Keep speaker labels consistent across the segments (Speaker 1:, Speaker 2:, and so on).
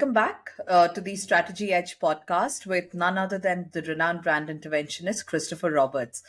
Speaker 1: welcome back to the Strategy Edge podcast with none other than the renowned brand interventionist Christopher Roberts.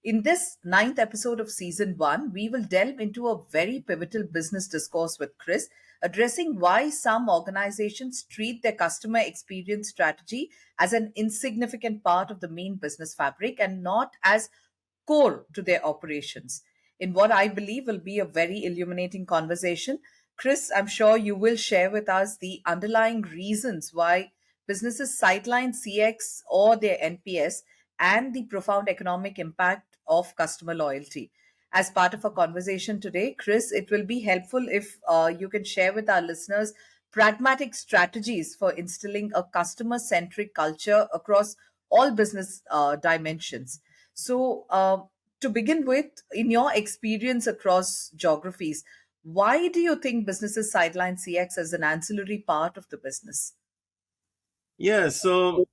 Speaker 1: In this ninth episode of season one, we will delve into a very pivotal business discourse with Chris, addressing why some organizations treat their customer experience strategy as an insignificant part of the main business fabric and not as core to their operations. In what I believe will be a very illuminating conversation, Chris, I'm sure you will share with us the underlying reasons why businesses sideline CX or their NPS and the profound economic impact of customer loyalty. As part of our conversation today, Chris, it will be helpful if you can share with our listeners pragmatic strategies for instilling a customer centric culture across all business dimensions. So, to begin with, in your experience across geographies, why do you think businesses sideline CX as an ancillary part of the business?
Speaker 2: Yeah, so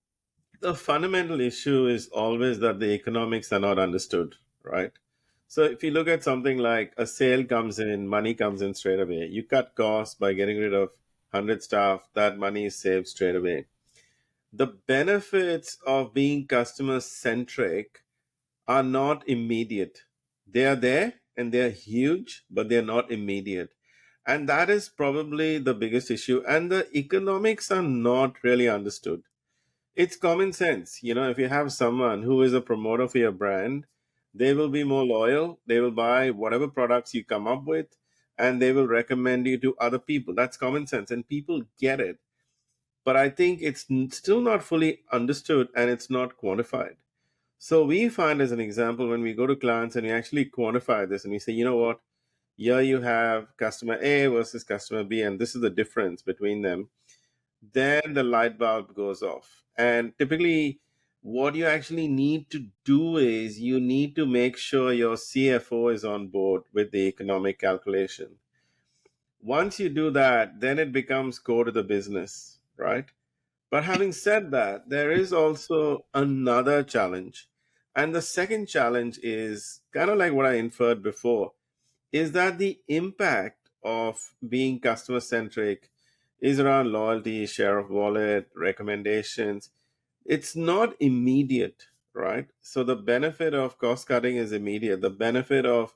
Speaker 2: the fundamental issue is always that the economics are not understood, right? So if you look at something like a sale comes in, money comes in straight away. You cut costs by getting rid of 100 staff, that money is saved straight away. The benefits of being customer centric are not immediate. They are there and they're huge, but they're not immediate. And that is probably the biggest issue. And the economics are not really understood. It's common sense. If you have someone who is a promoter for your brand, they will be more loyal. They will buy whatever products you come up with and they will recommend you to other people. That's common sense and people get it. But I think it's still not fully understood and it's not quantified. So we find, as an example, when we go to clients and we actually quantify this and we say, you know what, here you have customer A versus customer B, and this is the difference between them, then the light bulb goes off. And typically, what you actually need to do is you need to make sure your CFO is on board with the economic calculation. Once you do that, then it becomes core to the business, right? But having said that, there is also another challenge. And the second challenge is kind of like what I inferred before, is that the impact of being customer centric is around loyalty, share of wallet, recommendations. It's not immediate, right? So the benefit of cost cutting is immediate. The benefit of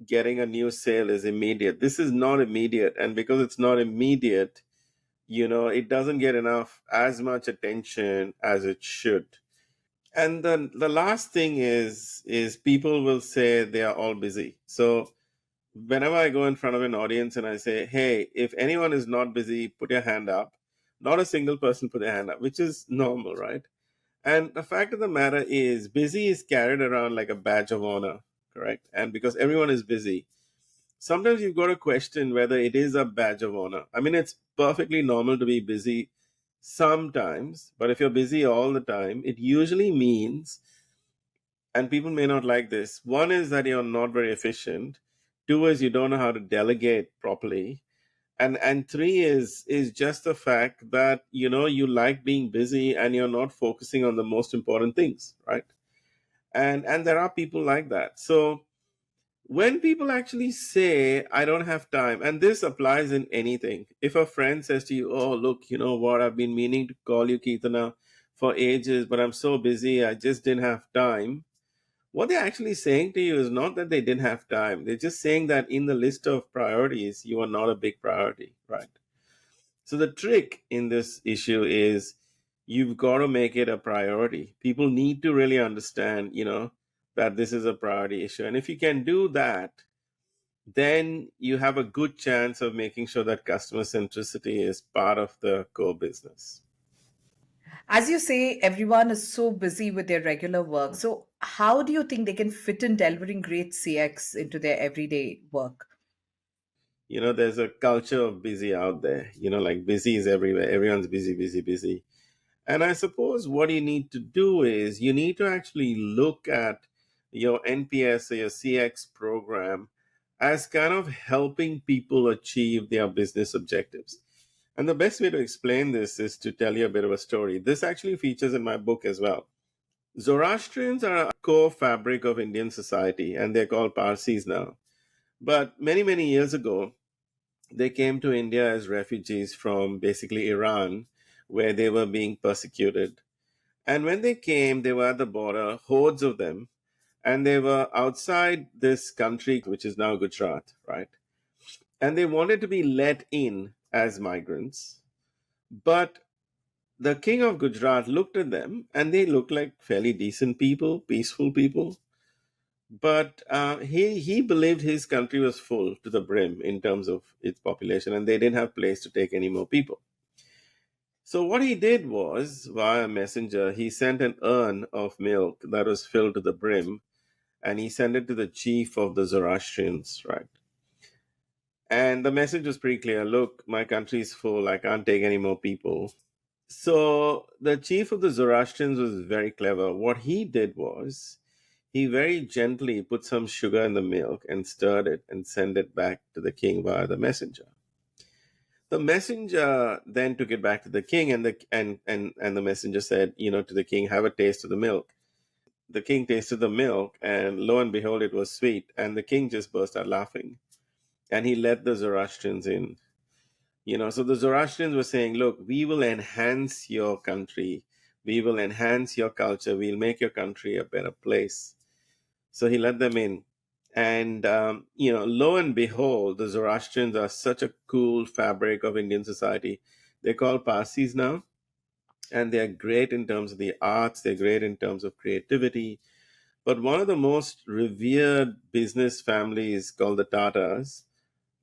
Speaker 2: getting a new sale is immediate. This is not immediate. And because it's not immediate, it doesn't get enough as much attention as it should. And then the last thing is people will say they are all busy. So whenever I go in front of an audience and I say, hey, if anyone is not busy, put your hand up. Not a single person put their hand up, which is normal, right? And the fact of the matter is, busy is carried around like a badge of honor, correct? And because everyone is busy, sometimes you've got to question whether it is a badge of honor. I mean, it's perfectly normal to be busy sometimes, but if you're busy all the time, it usually means, and people may not like this, one is that you're not very efficient, two is you don't know how to delegate properly, and three is just the fact that you like being busy and you're not focusing on the most important things, right? And there are people like that. So when people actually say, I don't have time, and this applies in anything. If a friend says to you, oh, look, you know what, I've been meaning to call you, Keetana, for ages, but I'm so busy, I just didn't have time. What they're actually saying to you is not that they didn't have time. They're just saying that in the list of priorities, you are not a big priority, right? So the trick in this issue is you've got to make it a priority. People need to really understand, that this is a priority issue. And if you can do that, then you have a good chance of making sure that customer centricity is part of the core business.
Speaker 1: As you say, everyone is so busy with their regular work. So, how do you think they can fit in delivering great CX into their everyday work?
Speaker 2: There's a culture of busy out there, like busy is everywhere. Everyone's busy, busy, busy. And I suppose what you need to do is you need to actually look at your NPS or your CX program as kind of helping people achieve their business objectives. And the best way to explain this is to tell you a bit of a story. This actually features in my book as well. Zoroastrians are a core fabric of Indian society, and they're called Parsis now. But many, many years ago, They came to India as refugees from basically Iran, where they were being persecuted. And when they came, they were at the border, hordes of them, and they were outside this country, which is now Gujarat, right? And they wanted to be let in as migrants. But the king of Gujarat looked at them, and they looked like fairly decent people, peaceful people. But he believed his country was full to the brim in terms of its population, and they didn't have place to take any more people. So what he did was, via messenger, he sent an urn of milk that was filled to the brim, and he sent it to the chief of the Zoroastrians, right? And the message was pretty clear. Look, my country is full. I can't take any more people. So the chief of the Zoroastrians was very clever. What he did was he very gently put some sugar in the milk and stirred it and sent it back to the king via the messenger. The messenger then took it back to the king, and the messenger said, to the king, have a taste of the milk. The king tasted the milk, and lo and behold, it was sweet. And the king just burst out laughing, and he let the Zoroastrians in. So the Zoroastrians were saying, look, we will enhance your country, we will enhance your culture, we'll make your country a better place. So he let them in. And, lo and behold, the Zoroastrians are such a cool fabric of Indian society. They're called Parsis now, and they're great in terms of the arts, they're great in terms of creativity. But one of the most revered business families, called the Tatars,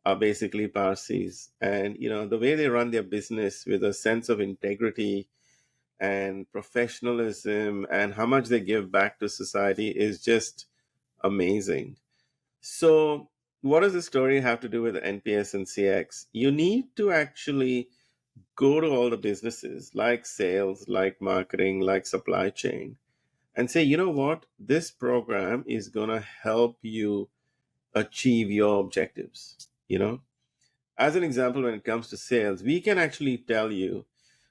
Speaker 2: are basically Parsis. And, the way they run their business with a sense of integrity and professionalism and how much they give back to society is just amazing. So, what does the story have to do with NPS and CX? You need to actually go to all the businesses like sales, like marketing, like supply chain, and say, you know what? This program is going to help you achieve your objectives. As an example, when it comes to sales, we can actually tell you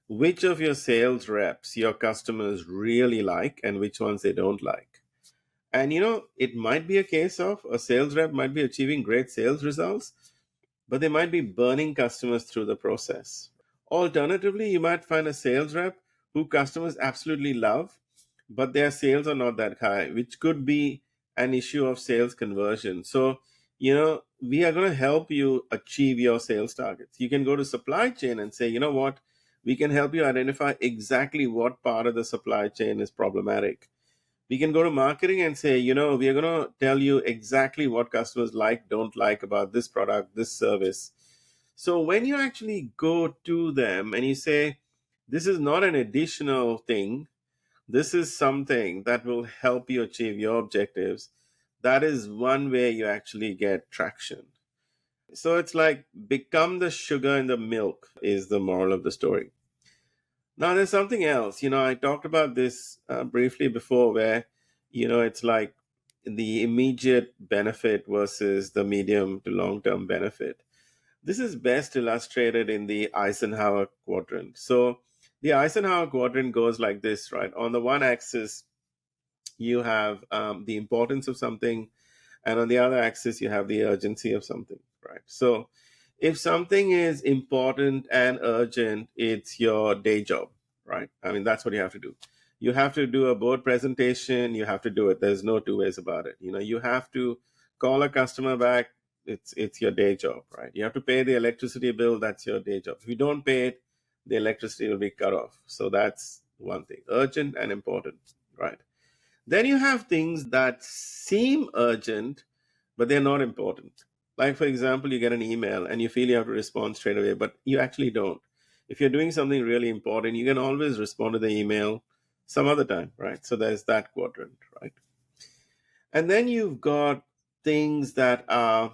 Speaker 2: which of your sales reps your customers really like and which ones they don't like. And it might be a case of a sales rep might be achieving great sales results, but they might be burning customers through the process. Alternatively, you might find a sales rep who customers absolutely love, but their sales are not that high, which could be an issue of sales conversion. So, we are going to help you achieve your sales targets. You can go to supply chain and say, you know what, we can help you identify exactly what part of the supply chain is problematic. We can go to marketing and say, we are going to tell you exactly what customers like, don't like about this product, this service. So when you actually go to them and you say, this is not an additional thing, this is something that will help you achieve your objectives, that is one way you actually get traction. So it's like become the sugar in the milk is the moral of the story. Now, there's something else. I talked about this briefly before, where, it's like the immediate benefit versus the medium to long term benefit. This is best illustrated in the Eisenhower quadrant. So, the Eisenhower quadrant goes like this, right? On the one axis, you have the importance of something, and on the other axis, you have the urgency of something, right? So, if something is important and urgent, it's your day job, right? I mean, that's what you have to do. You have to do a board presentation, you have to do it. There's no two ways about it. You have to call a customer back, it's your day job, right? You have to pay the electricity bill, that's your day job. If you don't pay it, the electricity will be cut off. So that's one thing, urgent and important, right? Then you have things that seem urgent, but they're not important. Like, for example, you get an email and you feel you have to respond straight away, but you actually don't. If you're doing something really important, you can always respond to the email some other time, right? So there's that quadrant, right? And then you've got things that are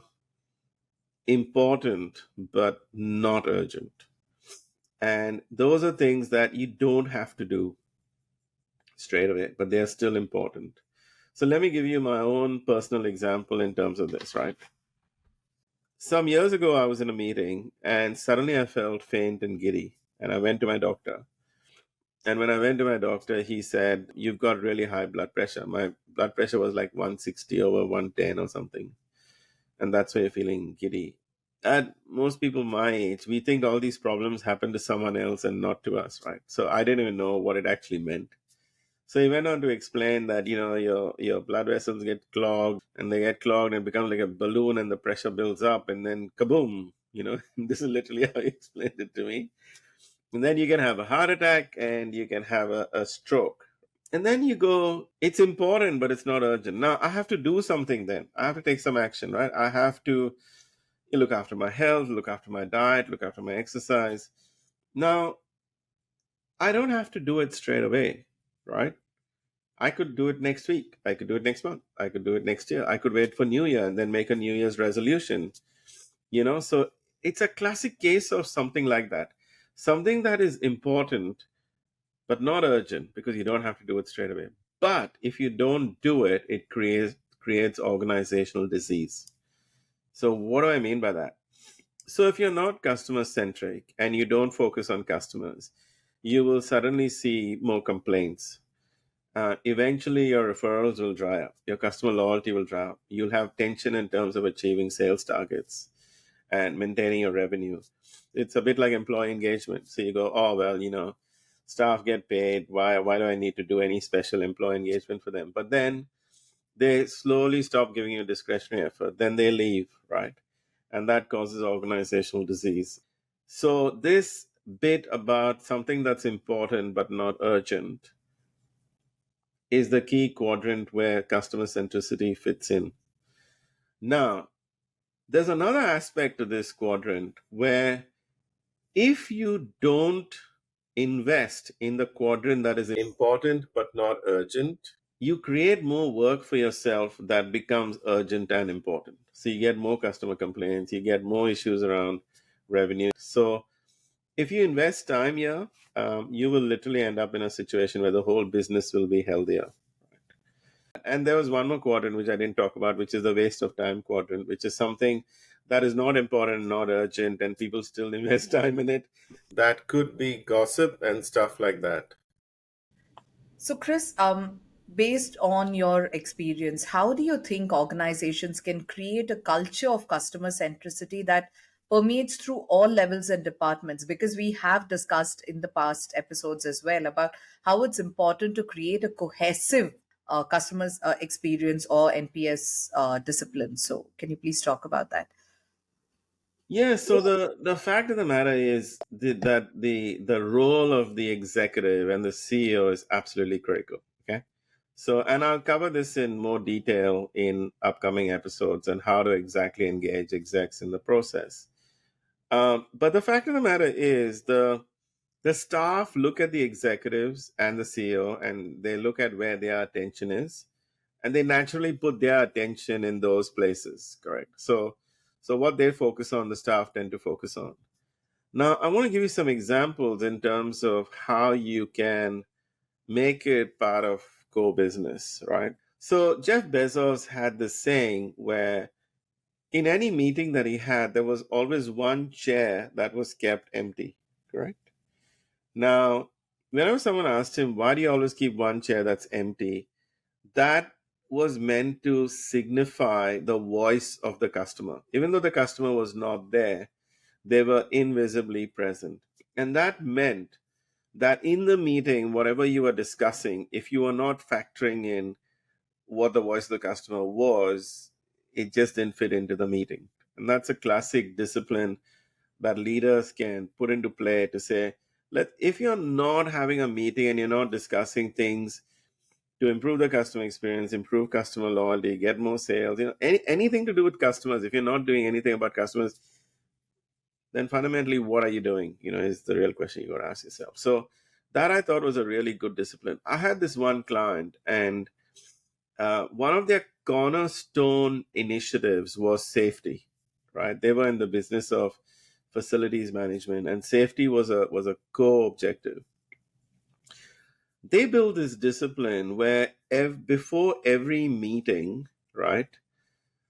Speaker 2: important, but not urgent. And those are things that you don't have to do straight away, but they're still important. So let me give you my own personal example in terms of this, right? Some years ago, I was in a meeting and suddenly I felt faint and giddy. And I went to my doctor. And when I went to my doctor, he said, you've got really high blood pressure. My blood pressure was like 160 over 110 or something. And that's why you're feeling giddy. At most people my age, we think all these problems happen to someone else and not to us, right? So I didn't even know what it actually meant. So he went on to explain that your blood vessels get clogged, and they get clogged and become like a balloon, and the pressure builds up, and then kaboom. This is literally how he explained it to me. And then you can have a heart attack, and you can have a stroke. And then you go, it's important, but it's not urgent. Now I have to do something. Then I have to take some action, right? I have to look after my health, look after my diet, look after my exercise. Now I don't have to do it straight away, right? I could do it next week. I could do it next month. I could do it next year. I could wait for New Year and then make a New Year's resolution. So it's a classic case of something like that. Something that is important, but not urgent because you don't have to do it straight away. But if you don't do it, it creates organizational disease. So what do I mean by that? So if you're not customer centric and you don't focus on customers, you will suddenly see more complaints. Eventually, your referrals will dry up. Your customer loyalty will dry up. You'll have tension in terms of achieving sales targets and maintaining your revenue. It's a bit like employee engagement. So you go, oh, well, staff get paid. Why do I need to do any special employee engagement for them? But then they slowly stop giving you discretionary effort. Then they leave, right? And that causes organizational disease. So this bit about something that's important but not urgent is the key quadrant where customer centricity fits in. Now, there's another aspect to this quadrant where if you don't invest in the quadrant that is important but not urgent, you create more work for yourself that becomes urgent and important. So you get more customer complaints, you get more issues around revenue. So if you invest time here, you will literally end up in a situation where the whole business will be healthier. And there was one more quadrant which I didn't talk about, which is the waste of time quadrant, which is something that is not important, not urgent, and people still invest time in it. That could be gossip and stuff like that.
Speaker 1: So, Chris, based on your experience, how do you think organizations can create a culture of customer centricity that permeates through all levels and departments? Because we have discussed in the past episodes as well about how it's important to create a cohesive customers experience or NPS discipline. So, can you please talk about that?
Speaker 2: Yeah, so the fact of the matter is that the role of the executive and the CEO is absolutely critical. Okay. So, and I'll cover this in more detail in upcoming episodes and how to exactly engage execs in the process. But the fact of the matter is the staff look at the executives and the CEO and they look at where their attention is and they naturally put their attention in those places, correct? So what they focus on, the staff tend to focus on. Now, I want to give you some examples in terms of how you can make it part of core business, right? So Jeff Bezos had this saying where in any meeting that he had, there was always one chair that was kept empty, correct? Now, whenever someone asked him, why do you always keep one chair that's empty? That was meant to signify the voice of the customer. Even though the customer was not there, they were invisibly present. And that meant that in the meeting, whatever you were discussing, if you were not factoring in what the voice of the customer was, it just didn't fit into the meeting. And that's a classic discipline that leaders can put into play to say, if you're not having a meeting and you're not discussing things to improve the customer experience, improve customer loyalty, get more sales, anything to do with customers, if you're not doing anything about customers, then fundamentally, what are you doing? Is the real question you got to ask yourself. So that I thought was a really good discipline. I had this one client, and one of their cornerstone initiatives was safety, right? They were in the business of facilities management, and safety was a core objective. They built this discipline where before every meeting, right,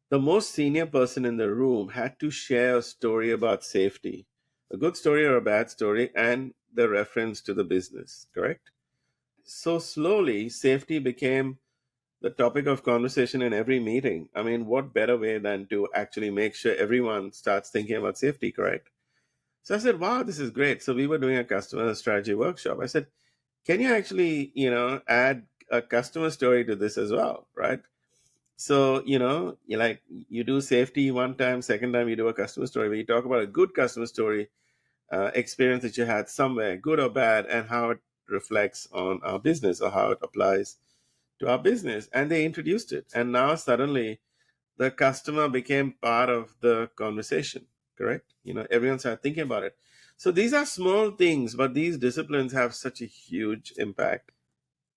Speaker 2: the most senior person in the room had to share a story about safety, a good story or a bad story, and the reference to the business, correct? So slowly, safety became the topic of conversation in every meeting. I mean, what better way than to actually make sure everyone starts thinking about safety, correct? So I said, wow, this is great. So we were doing a customer strategy workshop. I said, can you actually, add a customer story to this as well, right? So, you like you do safety one time, second time you do a customer story where you talk about a good customer story experience that you had somewhere, good or bad, and how it reflects on our business or how it applies to our business. And they introduced it. And now suddenly the customer became part of the conversation, correct? Everyone started thinking about it. So these are small things, but these disciplines have such a huge impact.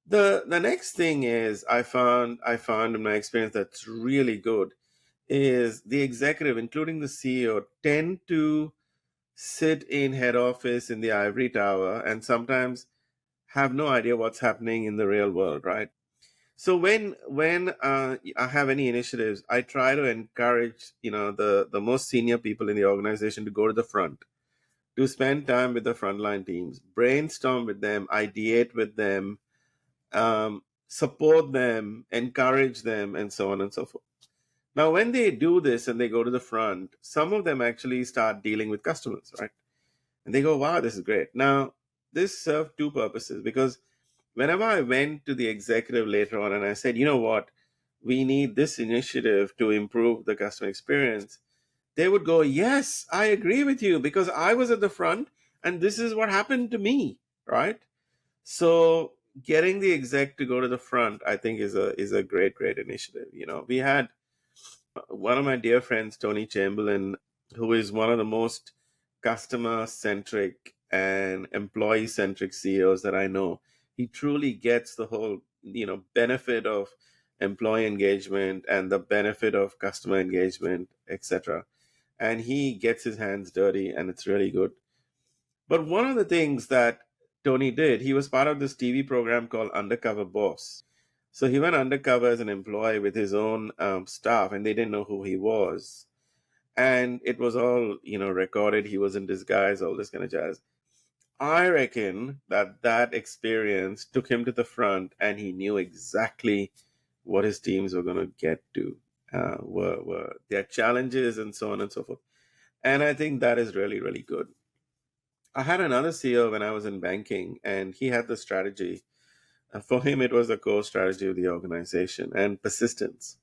Speaker 2: The next thing is I found in my experience that's really good is the executive, including the CEO, tend to sit in head office in the ivory tower and sometimes have no idea what's happening in the real world, right? So when I have any initiatives, I try to encourage the most senior people in the organization to go to the front, to spend time with the frontline teams, brainstorm with them, ideate with them, support them, encourage them, and so on and so forth. Now, when they do this and they go to the front, some of them actually start dealing with customers, right? And they go, wow, this is great. Now, this served two purposes because whenever I went to the executive later on and I said, you know what, we need this initiative to improve the customer experience, they would go, yes, I agree with you because I was at the front and this is what happened to me, right? So getting the exec to go to the front, I think is a great initiative. We had one of my dear friends, Tony Chamberlain, who is one of the most customer centric and employee centric CEOs that I know. He truly gets the whole, benefit of employee engagement and the benefit of customer engagement, etc. And he gets his hands dirty and it's really good. But one of the things that Tony did, he was part of this TV program called Undercover Boss. So he went undercover as an employee with his own staff, and they didn't know who he was. And it was all, recorded. He was in disguise, all this kind of jazz. I reckon that experience took him to the front, and he knew exactly what his teams were going to get to, were their challenges, and so on and so forth. And I think that is really, really good. I had another CEO when I was in banking, and he had the strategy. For him, it was the core strategy of the organization and persistence.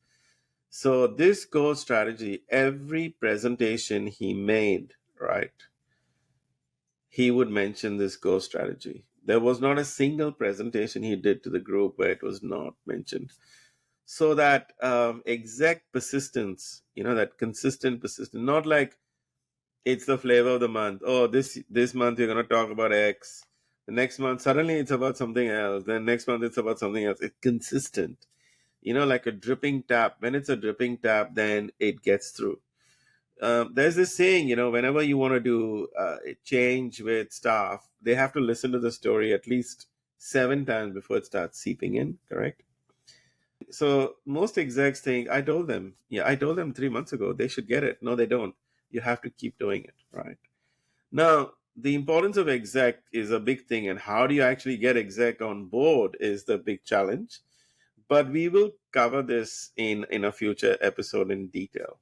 Speaker 2: So, this core strategy, every presentation he made, right, he would mention this core strategy. There was not a single presentation he did to the group where it was not mentioned. So, that exact persistence, that consistent persistence, not like it's the flavor of the month. Oh, this month you're going to talk about X. The next month suddenly it's about something else. Then next month it's about something else. It's consistent. Like a dripping tap. When it's a dripping tap, then it gets through. There's this saying, whenever you want to do a change with staff, they have to listen to the story at least 7 times before it starts seeping in. Correct. So most execs think, I told them 3 months ago they should get it. No, they don't. You have to keep doing it, right? Now, the importance of exec is a big thing, and how do you actually get exec on board is the big challenge. But we will cover this in a future episode in detail.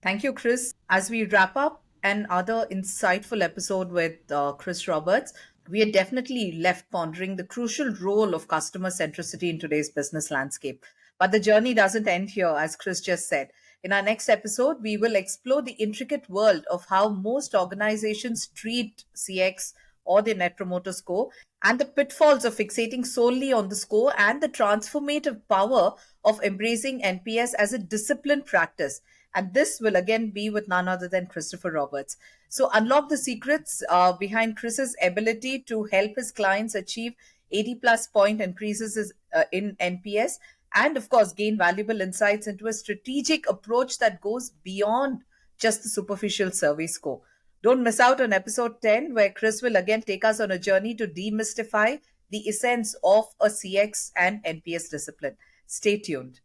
Speaker 1: Thank you, Chris. As we wrap up another insightful episode with Chris Roberts, we are definitely left pondering the crucial role of customer centricity in today's business landscape. But the journey doesn't end here, as Chris just said. In our next episode, we will explore the intricate world of how most organizations treat CX or their net promoter score and the pitfalls of fixating solely on the score and the transformative power of embracing NPS as a disciplined practice. And this will again be with none other than Christopher Roberts. So, unlock the secrets behind Chris's ability to help his clients achieve 80 plus point increases in NPS, and of course, gain valuable insights into a strategic approach that goes beyond just the superficial survey score. Don't miss out on episode 10, where Chris will again take us on a journey to demystify the essence of a CX and NPS discipline. Stay tuned.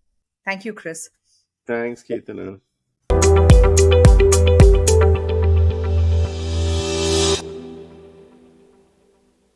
Speaker 1: Thank you, Chris.
Speaker 2: Thanks, Keitana.